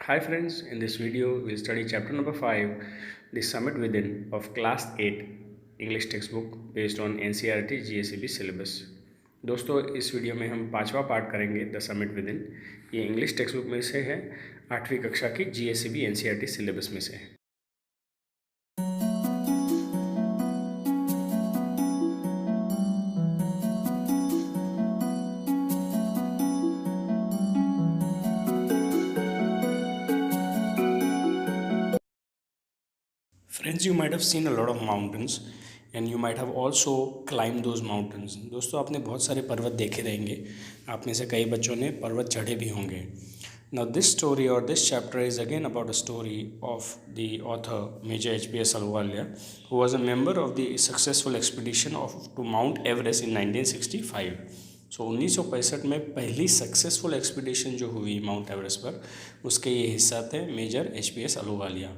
Hi friends, in this video we'll study chapter number 5, The Summit Within of Class 8 English textbook based on NCERT GSEB syllabus। दोस्तों इस video में हम पांचवा part करेंगे the summit with in. ये English text book में से है, 8वीं कक्षा की GSEB NCERT सिलेबस में से है। Friends, you might have seen a lot of mountains and you might have also climbed those mountains। दोस्तों आपने बहुत सारे पर्वत देखे रहेंगे, आप में से कई बच्चों ने पर्वत चढ़े भी होंगे। Now this story or this chapter is again about a story of the author Major H.P.S. Ahluwalia, who was a member of the successful expedition to Mount Everest in 1965। सो 1965 में पहली सक्सेसफुल एक्सपीडिशन जो हुई mount Everest पर, उसके ये हिस्सा थे major HPS Ahluwalia.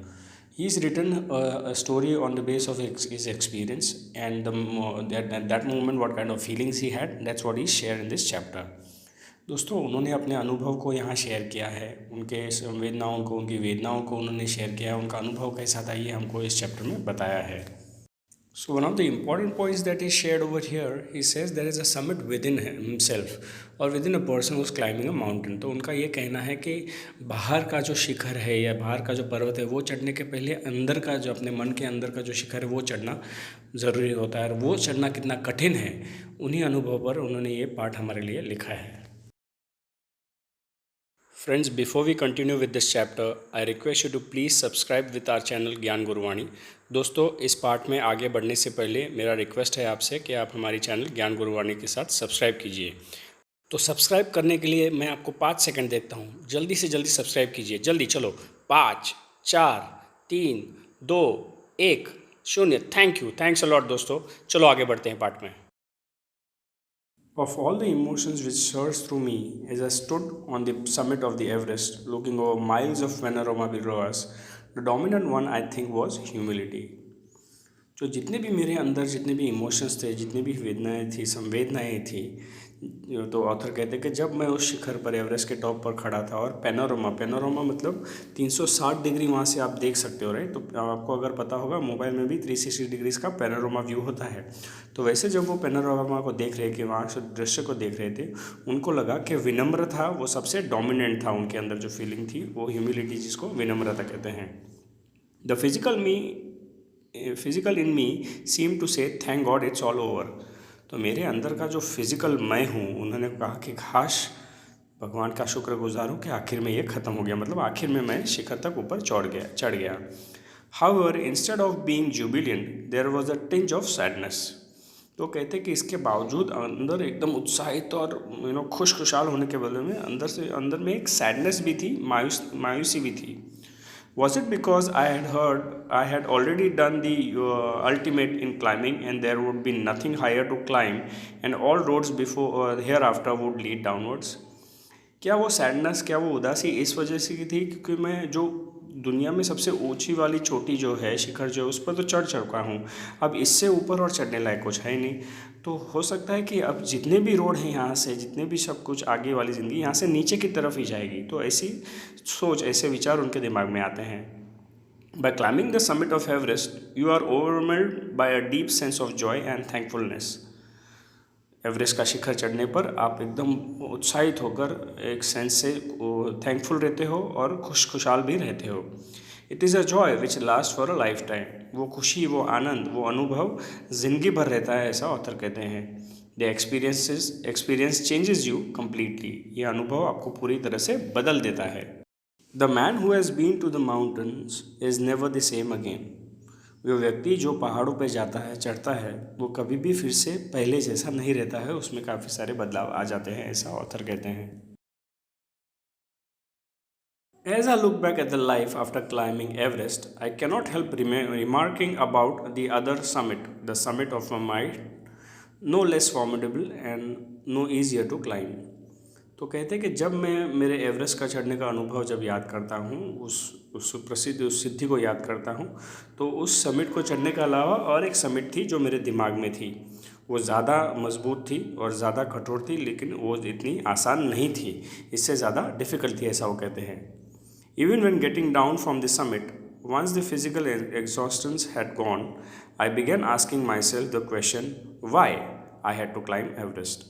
He's written a story on the base of his experience and that moment what kind of feelings he had, that's what he shared in this chapter। दोस्तों उन्होंने अपने अनुभव को यहाँ शेयर किया है, उनके संवेदनाओं को, उनकी वेदनाओं को उन्होंने शेयर किया है, उनका अनुभव कैसा था ये हमको इस चैप्टर में बताया है। So one of the important points that he shared over here, he says there is a summit within himself or within a person who's climbing a mountain। तो उनका ये कहना है कि बाहर का जो शिखर है या बाहर का जो पर्वत है वो चढ़ने के पहले अंदर का जो अपने मन के अंदर का जो शिखर है वो चढ़ना ज़रूरी होता है, और वो चढ़ना कितना कठिन है उन्हीं अनुभव पर उन्होंने ये पाठ हमारे लिए लिखा है। Friends, before we continue with this chapter, I request you to please subscribe with our channel ज्ञान गुरुवाणी। दोस्तों इस पार्ट में आगे बढ़ने से पहले मेरा रिक्वेस्ट है आपसे कि आप हमारी चैनल ज्ञान गुरुवाणी के साथ सब्सक्राइब कीजिए। तो सब्सक्राइब करने के लिए मैं आपको 5 सेकंड देता हूँ, जल्दी से जल्दी सब्सक्राइब कीजिए, जल्दी चलो। 5 4 3 2 1 0। Thank you, thanks a lot दोस्तों। चलो आगे बढ़ते हैं पार्ट में। Of all the emotions which surged through me as I stood on the summit of the Everest, looking over miles of panorama below us, the dominant one I think was humility। जो जितने भी मेरे अंदर जितने भी emotions थे, जितनी भी वेदनाएं थी, संवेदनाएं थी, तो ऑथर कहते हैं कि जब मैं उस शिखर पर, एवरेस्ट के टॉप पर खड़ा था और पैनोरामा मतलब 360 डिग्री वहाँ से आप देख सकते हो, राइट। तो आपको अगर पता होगा मोबाइल में भी 360 डिग्रीज का पैनोरामा व्यू होता है। तो वैसे जब वो पैनोरामा को देख रहे, कि वहाँ से दृश्य को देख रहे थे, उनको लगा कि विनम्र था वो सबसे डोमिनेंट था। उनके अंदर जो फीलिंग थी वो ह्यूमिलिटी, जिसको विनम्रता कहते हैं। The physical in me seem to say thank God it's all over. तो मेरे अंदर का जो फिजिकल मैं हूँ, उन्होंने कहा कि काश भगवान का शुक्रगुजार हूँ कि आखिर में ये ख़त्म हो गया, मतलब आखिर में मैं शिखर तक ऊपर चढ़ गया। However instead of being jubilant there was a tinge of sadness. तो कहते कि इसके बावजूद अंदर एकदम उत्साहित और खुशहाल होने के बदले में अंदर में एक सैडनेस भी थी, मायूसी भी थी। Was it because I had heard I had already done the ultimate in climbing and there would be nothing higher to climb and all roads before hereafter would lead downwards? क्या वो sadness, क्या वो उदासी इस वजह से की थी क्योंकि मैं जो दुनिया में सबसे ऊंची वाली चोटी जो है, शिखर जो है, उस पर तो चढ़ चुका हूँ, अब इससे ऊपर और चढ़ने लायक कुछ है ही नहीं। तो हो सकता है कि अब जितने भी रोड हैं यहाँ से, जितने भी सब कुछ आगे वाली ज़िंदगी यहाँ से नीचे की तरफ ही जाएगी। तो ऐसी सोच, ऐसे विचार उनके दिमाग में आते हैं। By climbing the summit of Everest, you are overwhelmed by a deep sense of joy and thankfulness। Everest का शिखर चढ़ने पर आप एकदम उत्साहित होकर एक सेंस से थैंकफुल रहते हो और खुशहाल भी रहते हो। It is a joy which last for a life time. वो खुशी, वो आनंद, वो अनुभव ज़िंदगी भर रहता है, ऐसा ऑथर कहते हैं। The experience changes you completely. ये अनुभव आपको पूरी तरह से बदल देता है। The man who has been to the mountains is never the same again. वो व्यक्ति जो पहाड़ों पे जाता है, चढ़ता है, वो कभी भी फिर से पहले जैसा नहीं रहता है, उसमें काफ़ी सारे बदलाव आ जाते हैं, ऐसा ऑथर कहते हैं। As I look back at the life after climbing Everest, I cannot help remarking about the other summit, the summit of a mind, no less formidable and no easier to climb। तो कहते हैं कि जब मैं मेरे Everest का चढ़ने का अनुभव जब याद करता हूँ, उस प्रसिद्ध उस सिद्धि को याद करता हूँ, तो उस समिट को चढ़ने के अलावा और एक समिट थी जो मेरे दिमाग में थी। वो ज़्यादा मजबूत थी और ज़्यादा कठोर थी, लेकिन वो इतनी आसान नहीं थी, इससे ज़्यादा डिफ़िकल्ट थी, ऐसा वो कहते हैं। Even when getting down from the summit, once the physical exhaustion had gone, I began asking myself the question why I had to climb Everest.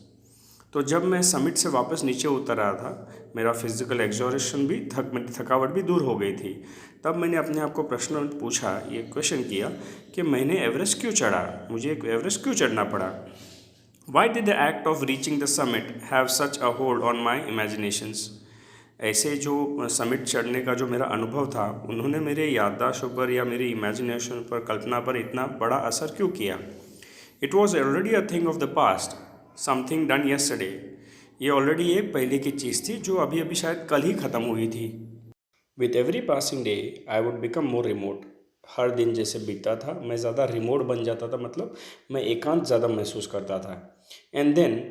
तो जब मैं समिट से वापस नीचे उतर रहा था, मेरा फिजिकल एग्जॉरेशन भी थकावट भी दूर हो गई थी। तब मैंने अपने आप को प्रश्न पूछा, ये क्वेश्चन किया कि मैंने एवरेस्ट क्यों चढ़ा, मुझे एवरेस्ट क्यों चढ़ना पड़ा। Why did the act of reaching the summit have such a hold on my imaginations. ऐसे जो समिट चढ़ने का जो मेरा अनुभव था, उन्होंने मेरे याददाश्त पर या मेरी इमेजिनेशन पर, कल्पना पर इतना बड़ा असर क्यों किया। It was already a thing of the past, something done yesterday. ये ऑलरेडी एक पहले की चीज़ थी जो अभी अभी शायद कल ही ख़त्म हुई थी। With every passing day I would become more remote. हर दिन जैसे बीतता था मैं ज़्यादा रिमोट बन जाता था, मतलब मैं एकांत ज़्यादा महसूस करता था। And then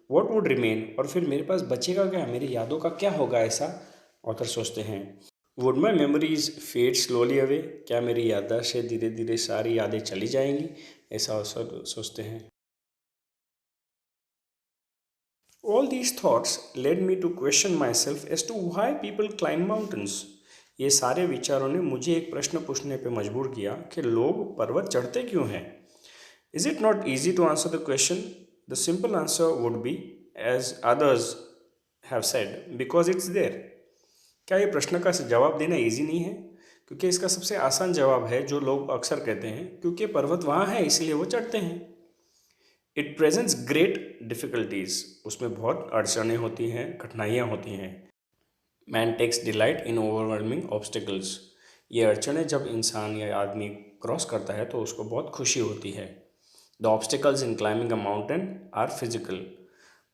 what would remain, और फिर मेरे पास बचेगा क्या, मेरी यादों का क्या होगा, ऐसा ऑथर सोचते हैं। Would my memories fade slowly away, क्या मेरी याददाश्त से धीरे धीरे सारी यादें चली जाएंगी, ऐसा ऑथर सोचते हैं। All these thoughts led me to question myself as to why people climb mountains. ये सारे विचारों ने मुझे एक प्रश्न पूछने पे मजबूर किया कि लोग पर्वत चढ़ते क्यों हैं। Is it not easy to answer the question? The simple answer would be, as others have said, because it's there. क्या ये प्रश्न का जवाब देना इजी नहीं है? क्योंकि इसका सबसे आसान जवाब है जो लोग अक्सर कहते हैं, क्योंकि पर्वत वहाँ है इसलिए वो चढ़ते हैं। इट प्रेजेंट्स ग्रेट डिफ़िकल्टीज, उसमें बहुत अड़चनें होती हैं, कठिनाइयाँ होती हैं। Man takes delight in overwhelming obstacles, ये अड़चनें जब इंसान या आदमी क्रॉस करता है तो उसको बहुत खुशी होती है। The obstacles in climbing a mountain are physical,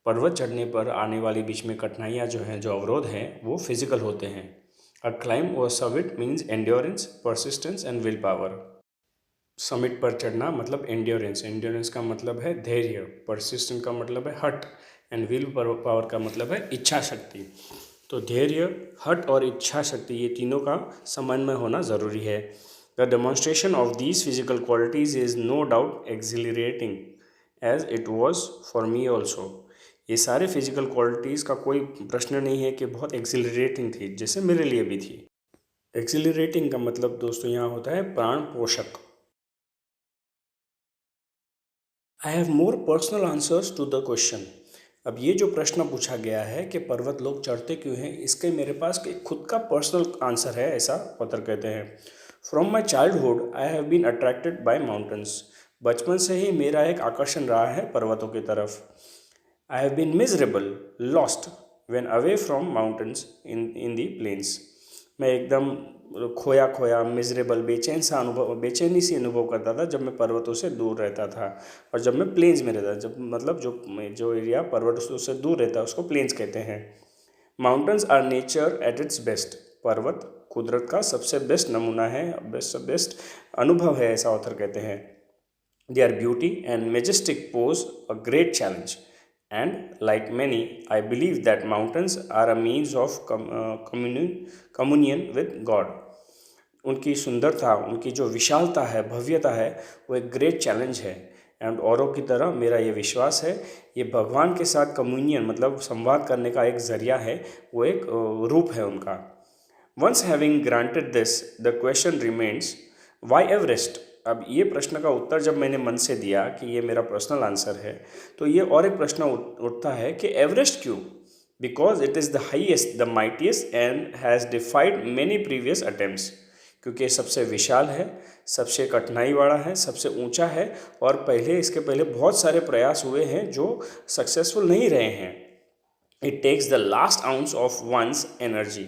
पर्वत चढ़ने पर आने वाली बीच में कठिनाइयाँ जो हैं, जो अवरोध हैं, वो फिजिकल होते हैं। अ क्लाइंब और summit means endurance, persistence and will power. Summit पर चढ़ना मतलब एंड्योरेंस, एंड्योरेंस का मतलब है धैर्य, परसिस्टेंस का मतलब है हट, एंड विल पावर का मतलब है इच्छा शक्ति। तो धैर्य, हट और इच्छा शक्ति, ये तीनों का समन्वय होना ज़रूरी है। The demonstration of these physical qualities is no doubt exhilarating as it was for me also. ये सारे फिजिकल क्वालिटीज़ का कोई प्रश्न नहीं है कि बहुत एक्सिलरेटिंग थी, जैसे मेरे लिए भी थी। एक्सिलरेटिंग का मतलब दोस्तों यहाँ होता है प्राण पोषक। I have more personal answers to the question. अब ये जो प्रश्न पूछा गया है कि पर्वत लोग चढ़ते क्यों हैं, इसके मेरे पास एक खुद का पर्सनल आंसर है, ऐसा ऑथर कहते हैं। From my childhood I have been attracted by mountains, बचपन से ही मेरा एक आकर्षण रहा है पर्वतों की तरफ। I have been miserable, lost when away from mountains in the plains, मैं एकदम खोया खोया, मिजरेबल, बेचैन सा अनुभव, बेचैनी सी अनुभव करता था जब मैं पर्वतों से दूर रहता था, और जब मैं प्लेन्स में रहता, जब मतलब जो एरिया पर्वतों से दूर रहता है उसको प्लेन्स कहते हैं। Mountains are nature at its best, पर्वत कुदरत का सबसे बेस्ट नमूना है, बेस्ट अनुभव है, ऐसा ऑथर कहते हैं। They are beauty and majestic pose a great challenge, and like many I believe that mountains are a means of communion with God. उनकी सुंदरता, उनकी जो विशालता है, भव्यता है, वो एक ग्रेट चैलेंज है। एंड औरों की तरह मेरा ये विश्वास है, ये भगवान के साथ कम्युनियन मतलब संवाद करने का एक ज़रिया है, वो एक रूप है उनका। Once having granted this the question remains why Everest. अब ये प्रश्न का उत्तर जब मैंने मन से दिया कि ये मेरा पर्सनल आंसर है, तो ये और एक प्रश्न उठता है कि एवरेस्ट क्यों। Because it is the highest, the mightiest and has डिफाइड many previous attempts, क्योंकि सबसे विशाल है, सबसे कठिनाई वाला है, सबसे ऊंचा है, और इसके पहले बहुत सारे प्रयास हुए हैं जो सक्सेसफुल नहीं रहे हैं। It takes the last ounce of one's energy,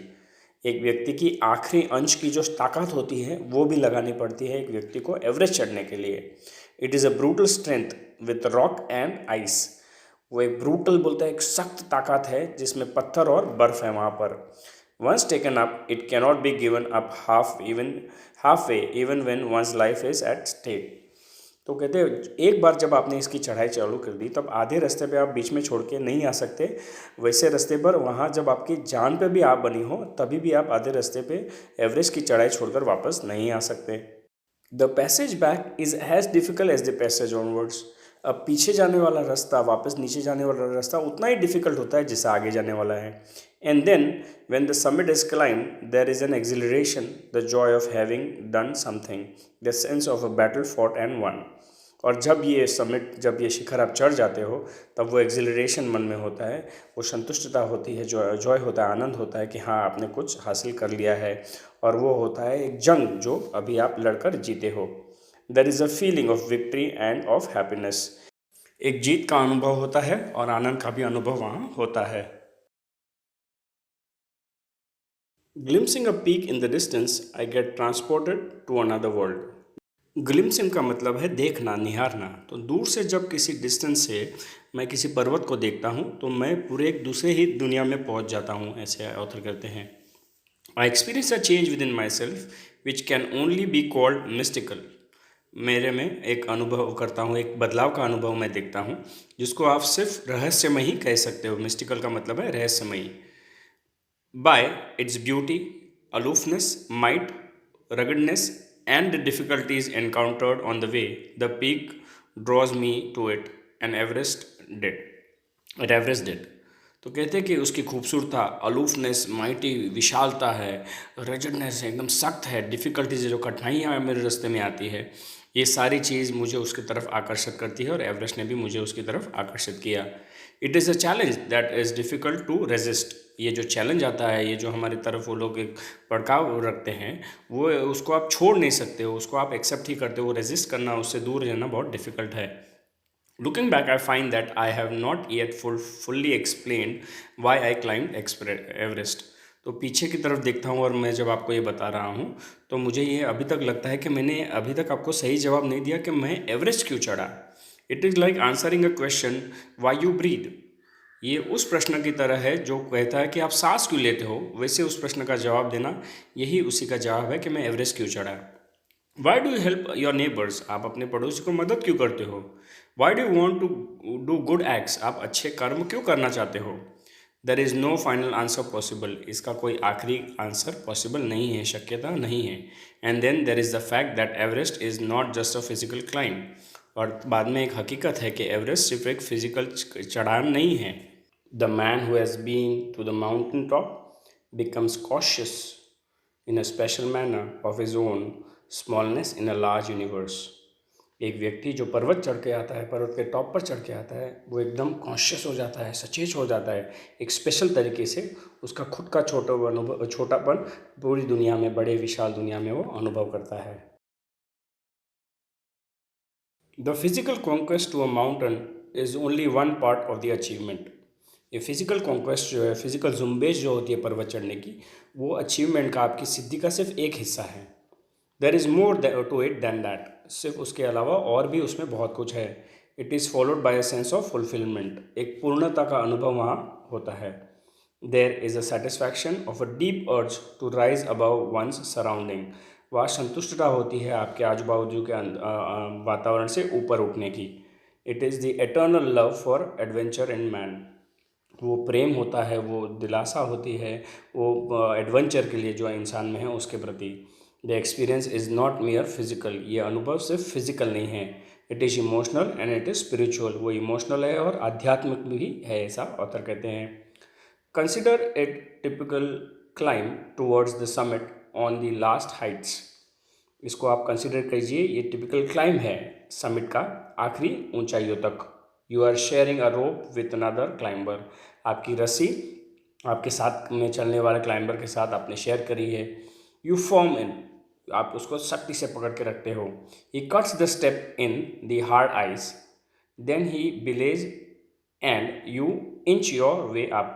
एक व्यक्ति की आखिरी अंश की जो ताकत होती है वो भी लगानी पड़ती है एक व्यक्ति को एवरेस्ट चढ़ने के लिए। It is a brutal strength with rock and ice, वो एक ब्रूटल बोलता है, एक सख्त ताकत है जिसमें पत्थर और बर्फ़ है वहाँ पर। Once taken up it cannot be given up half way even when one's life is at stake. तो कहते हैं एक बार जब आपने इसकी चढ़ाई चालू कर दी, तब आधे रास्ते पे आप बीच में छोड़ के नहीं आ सकते। वैसे रास्ते पर वहाँ जब आपकी जान पे भी आप बनी हो, तभी भी आप आधे रास्ते पे एवरेस्ट की चढ़ाई छोड़कर वापस नहीं आ सकते। The passage back is as difficult as the passage onwards. अब पीछे जाने वाला रास्ता, वापस नीचे जाने वाला रास्ता उतना ही डिफिकल्ट होता है जिससे आगे जाने वाला है. And then when the summit is climbed there is an exhilaration, the joy of having done something, the sense of a battle fought and won. और जब ये समिट, जब ये शिखर आप चढ़ जाते हो, तब वो एक्सिलरेशन मन में होता है, वो संतुष्टता होती है, जॉय होता है, आनंद होता है कि हाँ आपने कुछ हासिल कर लिया है. और वो होता है एक जंग जो अभी आप लड़कर जीते हो. There is a feeling of victory and of happiness. एक जीत का अनुभव होता है और आनंद का भी अनुभव वहाँ होता है. Glimpsing a peak in the distance I get transported to another world. Glimpsing का मतलब है देखना, निहारना. तो दूर से जब किसी डिस्टेंस से मैं किसी पर्वत को देखता हूँ तो मैं पूरे एक दूसरे ही दुनिया में पहुँच जाता हूँ, ऐसे ऑथर कहते हैं. I experience a change with in my self which can only be called mystical. मेरे में एक अनुभव करता हूँ, एक बदलाव का अनुभव मैं देखता हूँ जिसको आप सिर्फ रहस्यमयी कह सकते हो. मिस्टिकल का मतलब है रहस्यमयी. By its beauty, aloofness, might, ruggedness, and the difficulties encountered on the way, the peak draws me to it, and Everest did. Everest did. तो कहते हैं कि उसकी खूबसूरता, अलूफनेस, माइटी, विशालता है, रजडनेस है, एकदम सख्त है, डिफ़िकल्टीज जो कठिनाइयाँ मेरे रास्ते में आती है, ये सारी चीज़ मुझे उसकी तरफ आकर्षित करती है और एवरेस्ट ने भी मुझे उसकी तरफ आकर्षित किया. It is a challenge that is difficult to resist. ये जो चैलेंज आता है, ये जो हमारी तरफ वो लोग एक भड़काव रखते हैं, वो उसको आप छोड़ नहीं सकते हो, उसको आप एक्सेप्ट ही करते हो. रेजिस्ट करना, उससे दूर रहना बहुत डिफ़िकल्ट है. Looking back, I find that I have not yet fully explained why I climbed Everest. तो पीछे की तरफ देखता हूँ और मैं जब आपको ये बता रहा हूँ तो मुझे ये अभी तक लगता है कि मैंने अभी तक आपको सही जवाब नहीं दिया कि मैं एवरेस्ट क्यों चढ़ा. It is like answering a question why you breathe. ये उस प्रश्न की तरह है जो कहता है कि आप सांस क्यों लेते हो. वैसे उस प्रश्न का जवाब देना यही उसी का जवाब है कि मैं एवरेस्ट क्यों चढ़ा. Why do you help your neighbours. आप अपने पड़ोसी को मदद क्यों करते हो. Why do you want to do good acts. आप अच्छे कर्म क्यों करना चाहते हो. There is no final answer possible. इसका कोई आखिरी आंसर पॉसिबल नहीं है, शक्यता नहीं है. And then there is the fact that Everest is not just a physical climb. और बाद में एक हकीकत है कि एवरेस्ट सिर्फ एक फिजिकल चढ़ान नहीं है. The man who has been to the mountain top becomes conscious in a special manner of his own smallness in a large universe. एक व्यक्ति जो पर्वत चढ़ के आता है, पर्वत के टॉप पर चढ़ के आता है, वो एकदम कॉन्शियस हो जाता है, सचेत हो जाता है. एक स्पेशल तरीके से उसका खुद का छोटापन पूरी दुनिया में, बड़े विशाल दुनिया में वो अनुभव करता है. The physical conquest to a mountain is only one part of the achievement. ये फिजिकल कॉन्क्वेस्ट जो है, फिजिकल जुम्बेश जो होती है पर्वत चढ़ने की, वो अचीवमेंट का, आपकी सिद्धि का सिर्फ एक हिस्सा है. There is more to it than that. सिर्फ उसके अलावा और भी उसमें बहुत कुछ है. It is followed by a sense of fulfilment. एक पूर्णता का अनुभव वहाँ होता है. There is a satisfaction of a deep urge to rise above one's surrounding. वहाँ संतुष्टता होती है आपके आजू बाजू के वातावरण से ऊपर उठने की. It is the eternal love for adventure in man. वो प्रेम होता है, वो दिलासा होती है, वो एडवेंचर के लिए जो इंसान में है उसके प्रति. The experience is not मियर physical. ये अनुभव सिर्फ फिजिकल नहीं है. It is emotional and it is spiritual. वो इमोशनल है और आध्यात्मिक भी है, ऐसा ऑथर कहते हैं. Consider a typical climb towards the summit on the last Heights. इसको आप कंसिडर कीजिए, ये टिपिकल क्लाइंब है समिट का, आखिरी ऊंचाइयों तक. You are sharing a rope with another climber. आपकी रस्सी आपके साथ में चलने वाले क्लाइंबर के साथ आपने शेयर करी है. You form in. आप उसको सख्ती से पकड़ के रखते हो. He cuts the step in the hard ice. Then he belays and you inch your way up.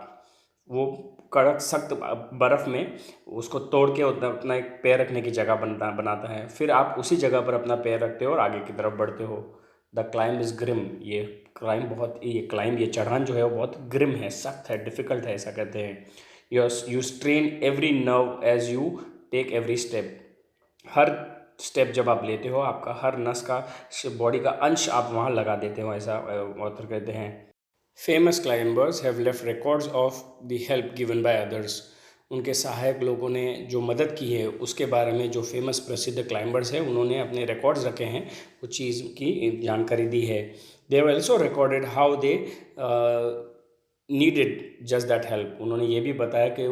वो कड़क सख्त बर्फ़ में उसको तोड़ के अपना एक पैर रखने की जगह बनाता है. फिर आप उसी जगह पर अपना पैर रखते हो और आगे की तरफ बढ़ते हो. The climb is grim. ये चढ़ान जो है वो बहुत ग्रिम है, सख्त है, डिफ़िकल्ट है, ऐसा कहते हैं. You strain every nerve as you take every step. हर स्टेप जब आप लेते हो, आपका हर नस का, बॉडी का अंश आप वहाँ लगा देते हो, ऐसा ऑथर कहते हैं. Famous climbers have left records of the help given by others. उनके सहायक लोगों ने जो मदद की है उसके बारे में जो फेमस प्रसिद्ध क्लाइंबर्स हैं उन्होंने अपने रिकॉर्ड्स रखे हैं, कुछ चीज़ की जानकारी दी है। They have also recorded how they needed just that help. उन्होंने ये भी बताया कि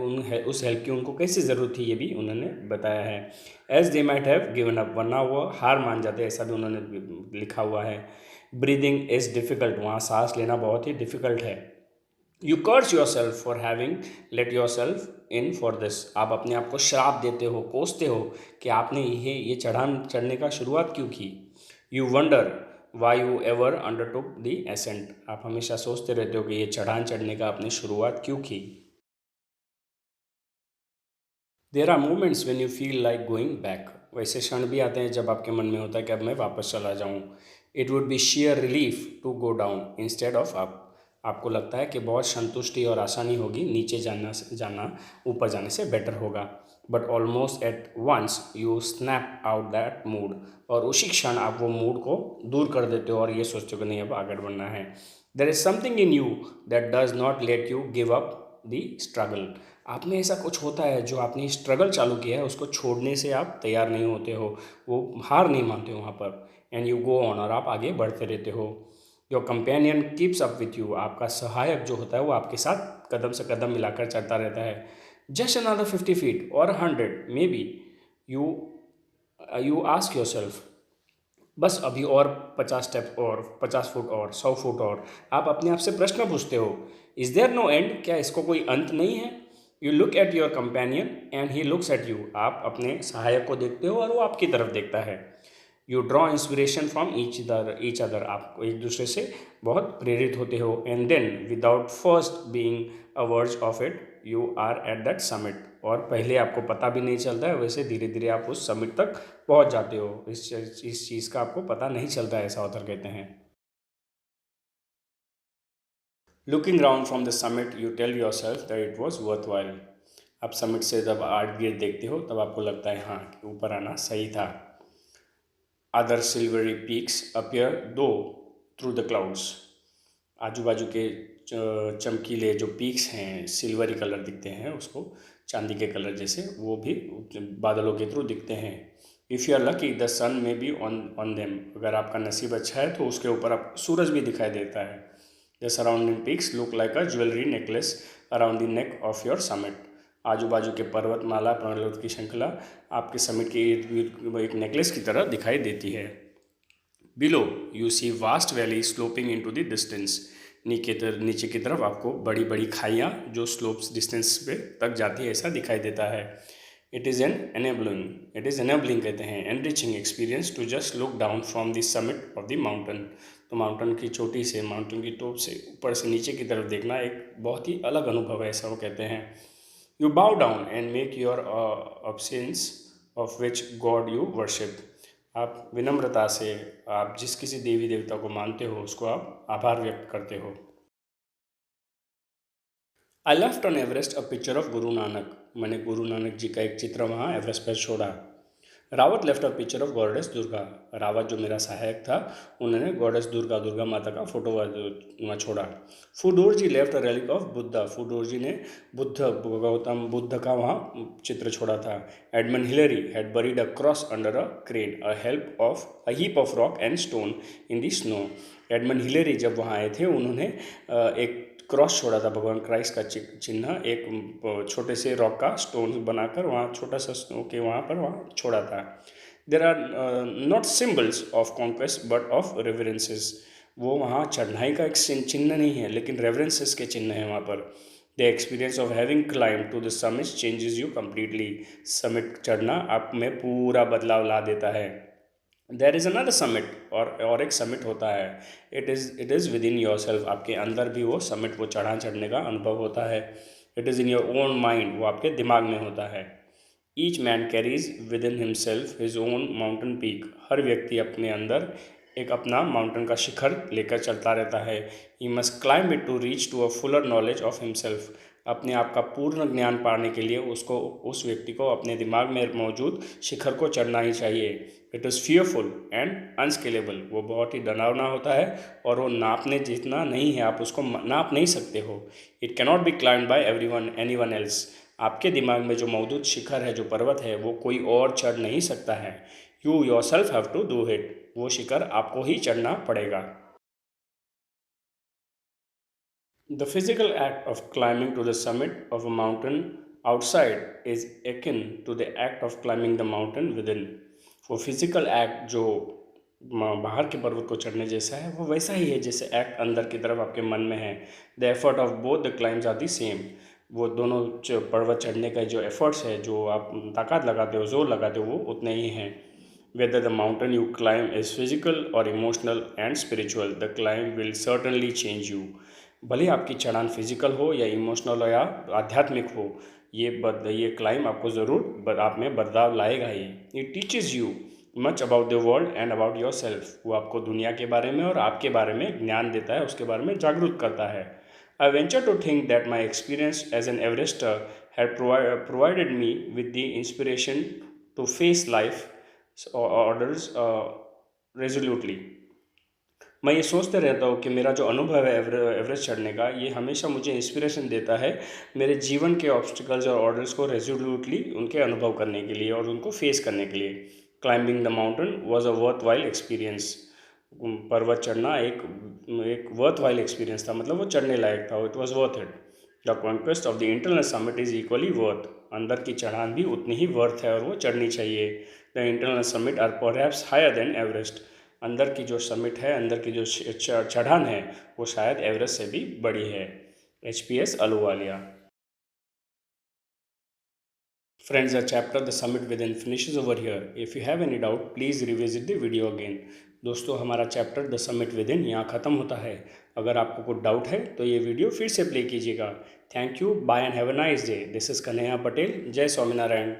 उस हेल्प की उनको कैसी ज़रूरत थी, ये भी उन्होंने बताया है। As they might have given up, वरना वो हार मान जाते, ऐसा भी उन्होंने लिखा हुआ है। ब्रीदिंग इज़ डिफ़िकल्ट, वहाँ सांस लेना बहुत ही डिफ़िकल्ट है। You curse yourself for having let yourself in for this, आप अपने आप को श्राप देते हो, कोसते हो कि आपने ये चढ़ान चढ़ने का शुरुआत क्यों की। You wonder why you ever undertook the ascent, आप हमेशा सोचते रहते हो कि ये चढ़ान चढ़ने का आपने शुरुआत क्यों की। There are moments when you feel like going back, वैसे क्षण भी आते हैं जब आपके मन में होता है कि अब मैं वापस चला जाऊँ। It would be sheer relief to go down instead of up, आपको लगता है कि बहुत संतुष्टि और आसानी होगी नीचे जाना ऊपर जाने से बेटर होगा। But almost at once you snap out that mood, और उसी क्षण आप वो मूड को दूर कर देते हो और ये सोचते हो कि नहीं अब आगे बढ़ना है। There is something in you that does not let you give up the struggle, आप में ऐसा कुछ होता है जो आपने स्ट्रगल चालू किया है उसको छोड़ने से आप तैयार नहीं होते हो, वो हार नहीं मानते हो वहाँ पर। एंड यू गो ऑन, और आप आगे बढ़ते रहते हो। Your companion keeps up with you, आपका सहायक जो होता है वो आपके साथ कदम से कदम मिलाकर चलता रहता है। जस्ट अनदर 50 फीट और 100 may be, you you ask your self, बस अभी और 50 स्टेप और 50 फुट और 100 फुट और, आप अपने आप से प्रश्न पूछते हो, इज़ देयर नो एंड, क्या इसको कोई अंत नहीं है। You look at your companion and he looks at you, आप अपने सहायक को देखते हो और वो आपकी तरफ देखता है। You draw inspiration from each other, आप एक दूसरे से बहुत प्रेरित होते हो। And then without first being aware of it you are at that summit, और पहले आपको पता भी नहीं चलता है, वैसे धीरे धीरे आप उस समिट तक पहुंच जाते हो। इस चीज़ का आपको पता नहीं चलता है, ऐसा ऑथर कहते हैं। Looking round from the summit you tell yourself that it was worth while, आप समिट से जब आर्ट गिर देखते हो तब आपको लगता है हाँ कि ऊपर आना सही था। अदर सिल्वरी पीक्स अपीयर दो थ्रू द क्लाउड्स, आजू बाजू के चमकीले जो पीक्स हैं सिल्वरी कलर दिखते हैं, उसको चांदी के कलर जैसे, वो भी बादलों के थ्रू दिखते हैं। If you are lucky the sun may be on them, अगर आपका नसीब अच्छा है तो उसके ऊपर आप सूरज भी दिखाई देता है। The surrounding peaks look like a jewellery necklace around the neck of your summit, आजू बाजू के पर्वतमाला पर्वत की श्रृंखला आपके समिट के इर्द गिर्द एक नेकलेस की तरह दिखाई देती है। Below you see vast valley sloping into the distance, नीचे की तरफ आपको बड़ी बड़ी खाइयाँ जो स्लोप्स डिस्टेंस पे तक जाती है ऐसा दिखाई देता है। इट इज़ एनेबलिंग कहते हैं enriching experience to just look down from the summit of the mountain, तो माउंटेन की चोटी से, माउंटेन की टॉप से ऊपर से नीचे की तरफ देखना एक बहुत ही अलग अनुभव है, ऐसा वो कहते हैं। यू बाउ down and make your absence of which God you worship, आप विनम्रता से आप जिस किसी देवी देवता को मानते हो उसको आप आभार व्यक्त करते हो। I left on Everest a picture of Guru Nanak, मैंने गुरु नानक जी का एक चित्र वहाँ एवरेस्ट पर छोड़ा। Rawat left a picture of goddess Durga, Rawat जो मेरा सहायक था उन्होंने गॉडेस दुर्गा माता का फोटो वहाँ छोड़ा। Phudor ji left a relic of Buddha, Phudor ji ने गौतम बुद्ध का वहाँ चित्र छोड़ा था। Edmund Hillary had buried a cross under a cairn a heap of rock and stone in the snow, Edmund Hillary जब वहाँ आए थे उन्होंने एक क्रॉस छोड़ा था, भगवान क्राइस्ट का चिन्ह एक छोटे से रॉक का स्टोन बनाकर वहाँ छोटा सा स्नो के वहाँ पर वहाँ छोड़ा था। There are not symbols of conquest but of reverences, वो वहाँ चढ़ाई का एक चिन्ह नहीं है लेकिन रेवरेंसेस के चिन्ह है वहाँ पर। The experience of having climbed to the summit changes you completely, summit चढ़ना आप में पूरा बदलाव ला देता है। देर इज़ अनदर समिट, और एक समिट होता है, it is with in your self, आपके अंदर भी वो समिट, वो चढ़ने का अनुभव होता है। It is in your own mind, वो आपके दिमाग में होता है। Each man carries within himself his own mountain peak, हर व्यक्ति अपने अंदर एक अपना माउंटेन का शिखर लेकर चलता रहता है। He must climb it to reach to a fuller knowledge of himself, अपने आप का पूर्ण ज्ञान पाने के लिए उसको, उस व्यक्ति को अपने दिमाग में मौजूद शिखर को चढ़ना ही चाहिए। इट इज़ फियरफुल एंड अनस्केलेबल, वो बहुत ही डरावना होता है और वो नापने जितना नहीं है, आप उसको नाप नहीं सकते हो। It cannot B climb by any one else, आपके दिमाग में जो मौजूद शिखर है, जो पर्वत है, वो कोई और चढ़ नहीं सकता है। You yourself have to do it. वो शिखर आपको ही चढ़ना पड़ेगा। The physical act of climbing to the summit of a mountain outside is akin to the act of climbing the mountain within। वो फिजिकल एक्ट जो बाहर के पर्वत को चढ़ने जैसा है, वो वैसा ही है जैसे एक्ट अंदर की तरफ आपके मन में है। The effort of both the climbs are the same. वो दोनों पर्वत चढ़ने का जो एफर्ट्स है, जो आप ताकत लगाते हो, जोर लगाते हो, वो उतने ही हैं। Whether the mountain you climb is physical or emotional and spiritual, the climb will certainly change you। भले आपकी चढ़ान फिजिकल हो या इमोशनल हो या आध्यात्मिक हो, ये क्लाइम आपको ज़रूर आप में बदलाव लाएगा ही। It teaches you much about the world and about yourself. वो आपको दुनिया के बारे में और आपके बारे में ज्ञान देता है, उसके बारे में जागरूक करता है। I venture to think that my experience as an Everester had provided me with the inspiration to face life orders resolutely. मैं ये सोचते रहता हूँ कि मेरा जो अनुभव है एवरेस्ट चढ़ने का, ये हमेशा मुझे इंस्पिरेशन देता है मेरे जीवन के ऑब्स्टिकल्स और ऑर्डर्स को रेजोल्यूटली उनके अनुभव करने के लिए और उनको फेस करने के लिए। Climbing the mountain was a worth while experience. पर्वत चढ़ना एक वर्थ वाइल एक्सपीरियंस था, मतलब वो चढ़ने लायक था। It was worth it. The conquest of the internal summit is equally worth. अंदर की चढ़ान भी उतनी ही वर्थ है और वो चढ़नी चाहिए। The internal summit are perhaps higher than Everest. अंदर की जो समिट है, अंदर की जो चढ़ान है, वो शायद एवरेस्ट से भी बड़ी है। HPS Ahluwalia. Friends, the chapter The Summit Within finishes over here. If you have any doubt, please revisit the video again। दोस्तों, हमारा chapter the summit with in यहाँ ख़त्म होता है। अगर आपको कुछ डाउट है तो ये वीडियो फिर से प्ले कीजिएगा। Thank you, bye and have a nice day. This is Kanhaiya Patel. जय स्वामीनारायण।